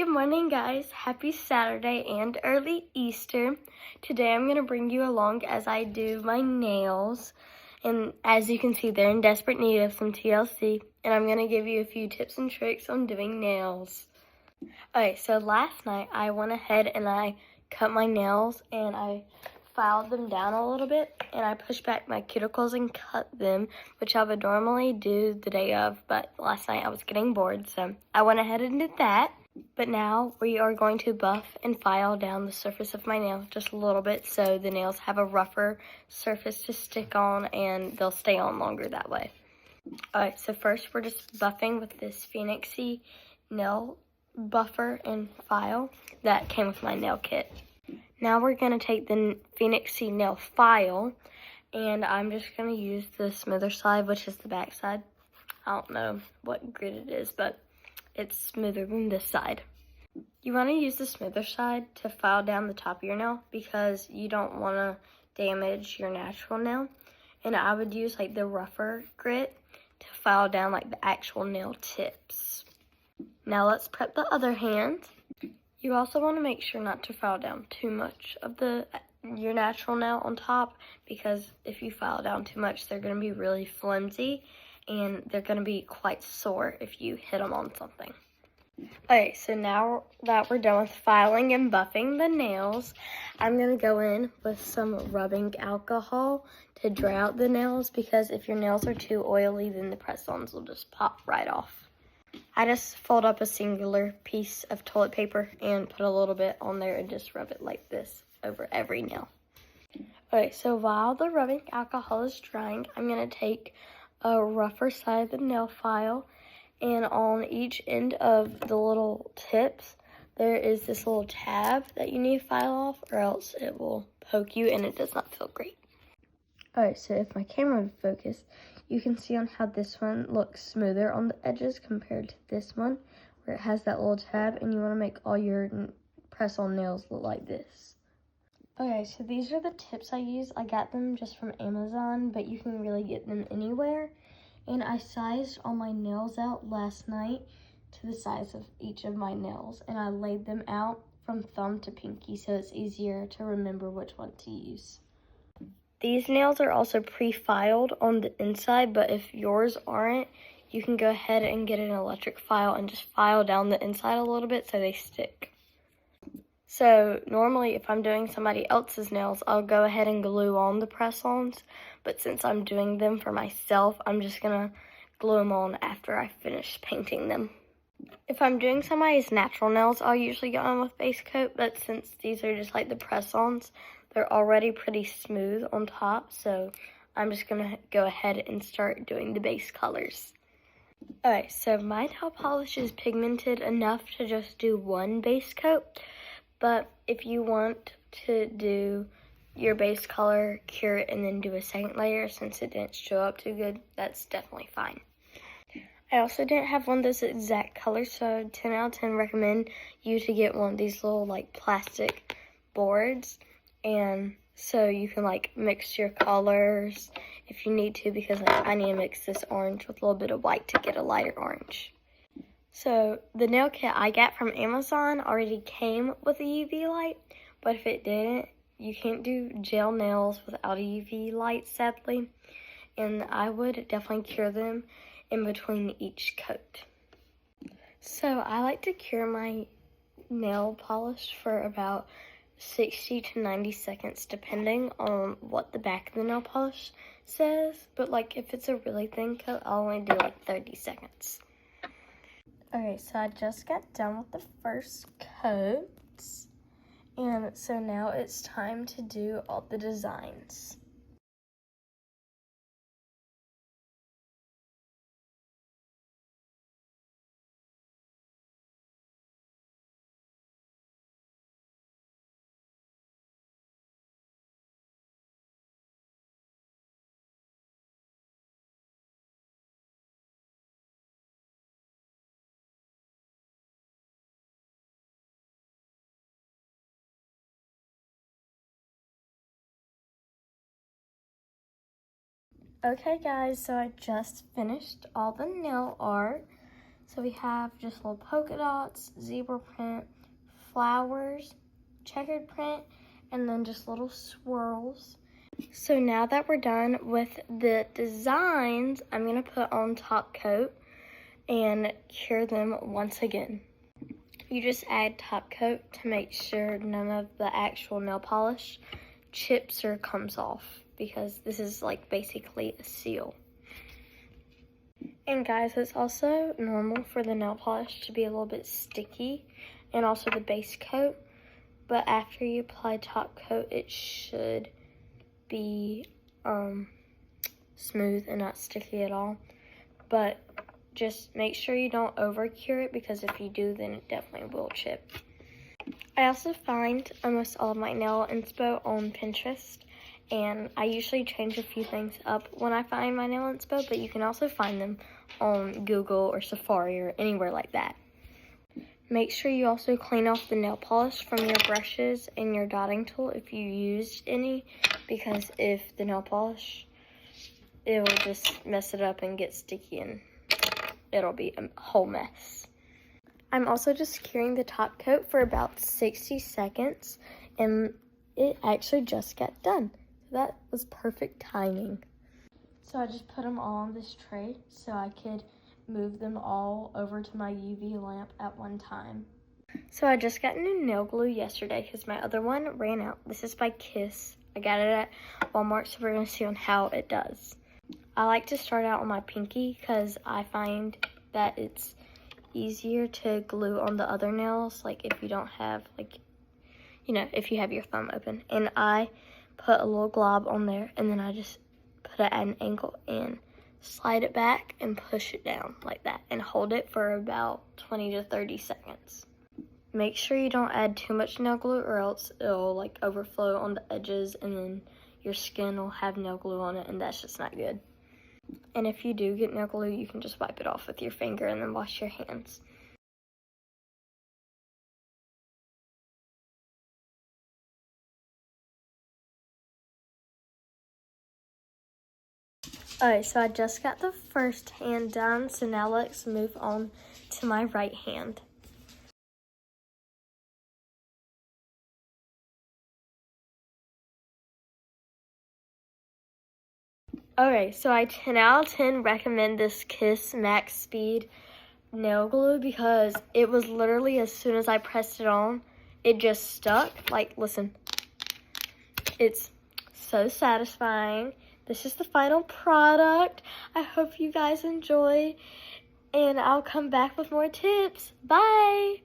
Good morning, guys. Happy Saturday and early Easter. Today I'm going to bring you along as I do my nails. And as you can see, they're in desperate need of some TLC. And I'm going to give you a few tips and tricks on doing nails. Okay, so last night I went ahead and I cut my nails and I filed them down a little bit. And I pushed back my cuticles and cut them, which I would normally do the day of. But last night I was getting bored, so I went ahead and did that. But now we are going to buff and file down the surface of my nail just a little bit so the nails have a rougher surface to stick on and they'll stay on longer that way. Alright, so first we're just buffing with this Phoenixy nail buffer and file that came with my nail kit. Now we're going to take the Phoenixy nail file and I'm just going to use the smoother side, which is the back side. I don't know what grit it is, but it's smoother than this side. You want to use the smoother side to file down the top of your nail because you don't want to damage your natural nail. And I would use like the rougher grit to file down like the actual nail tips. Now let's prep the other hand. You also want to make sure not to file down too much of your natural nail on top because if you file down too much, they're going to be really flimsy and they're going to be quite sore if you hit them on something. Okay, so now that we're done with filing and buffing the nails, I'm going to go in with some rubbing alcohol to dry out the nails because if your nails are too oily, then the press-ons will just pop right off. I just fold up a singular piece of toilet paper and put a little bit on there and just rub it like this over every nail. Okay, so while the rubbing alcohol is drying, I'm going to take a rougher side of the nail file, and on each end of the little tips there is this little tab that you need to file off or else it will poke you and it does not feel great. Alright, so if my camera would focus, you can see on how this one looks smoother on the edges compared to this one where it has that little tab, and you want to make all your press-on nails look like this. Okay, so these are the tips I use. I got them just from Amazon, but you can really get them anywhere. And I sized all my nails out last night to the size of each of my nails. And I laid them out from thumb to pinky so it's easier to remember which one to use. These nails are also pre-filed on the inside, but if yours aren't, you can go ahead and get an electric file and just file down the inside a little bit so they stick. So normally if I'm doing somebody else's nails, I'll go ahead and glue on the press-ons. But since I'm doing them for myself, I'm just going to glue them on after I finish painting them. If I'm doing somebody's natural nails, I'll usually go on with base coat. But since these are just like the press-ons, they're already pretty smooth on top. So I'm just going to go ahead and start doing the base colors. Alright, so my nail polish is pigmented enough to just do one base coat. But if you want to do your base color, cure it, and then do a second layer since it didn't show up too good, that's definitely fine. I also didn't have one of those exact colors, so 10 out of 10 recommend you to get one of these little like plastic boards. And so you can like mix your colors if you need to, because like, I need to mix this orange with a little bit of white to get a lighter orange. So the nail kit I got from Amazon already came with a UV light, but if it didn't, you can't do gel nails without a UV light, sadly. And I would definitely cure them in between each coat. So I like to cure my nail polish for about 60 to 90 seconds, depending on what the back of the nail polish says. But like if it's a really thin coat, I'll only do like 30 seconds. Okay, so I just got done with the first coats, and so now it's time to do all the designs. Okay guys, so I just finished all the nail art. So we have just little polka dots, zebra print, flowers, checkered print, and then just little swirls. So now that we're done with the designs, I'm gonna put on top coat and cure them once again. You just add top coat to make sure none of the actual nail polish chips or comes off, because this is like basically a seal. And guys, it's also normal for the nail polish to be a little bit sticky and also the base coat, but after you apply top coat, it should be smooth and not sticky at all. But just make sure you don't over cure it, because if you do, then it definitely will chip. I also find almost all of my nail inspo on Pinterest, and I usually change a few things up when I find my nail inspo, but you can also find them on Google or Safari or anywhere like that. Make sure you also clean off the nail polish from your brushes and your dotting tool if you used any, because if the nail polish, it will just mess it up and get sticky and it'll be a whole mess. I'm also just curing the top coat for about 60 seconds, and it actually just got done. That was perfect timing. So I just put them all on this tray so I could move them all over to my UV lamp at one time. So I just got new nail glue yesterday because my other one ran out. This is by Kiss. I got it at Walmart, so we're going to see on how it does. I like to start out on my pinky because I find that it's easier to glue on the other nails, like if you don't have, like, you know, if you have your thumb open. And I put a little glob on there, and then I just put it at an angle and slide it back and push it down like that and hold it for about 20 to 30 seconds. Make sure you don't add too much nail glue or else it'll like overflow on the edges and then your skin will have nail glue on it, and that's just not good. And if you do get nail glue, you can just wipe it off with your finger and then wash your hands. Alright, so I just got the first hand done, so now let's move on to my right hand. Okay, so I 10 out of 10 recommend this Kiss Max Speed nail glue because it was literally as soon as I pressed it on, it just stuck. Like, listen, it's so satisfying. This is the final product. I hope you guys enjoy, and I'll come back with more tips. Bye!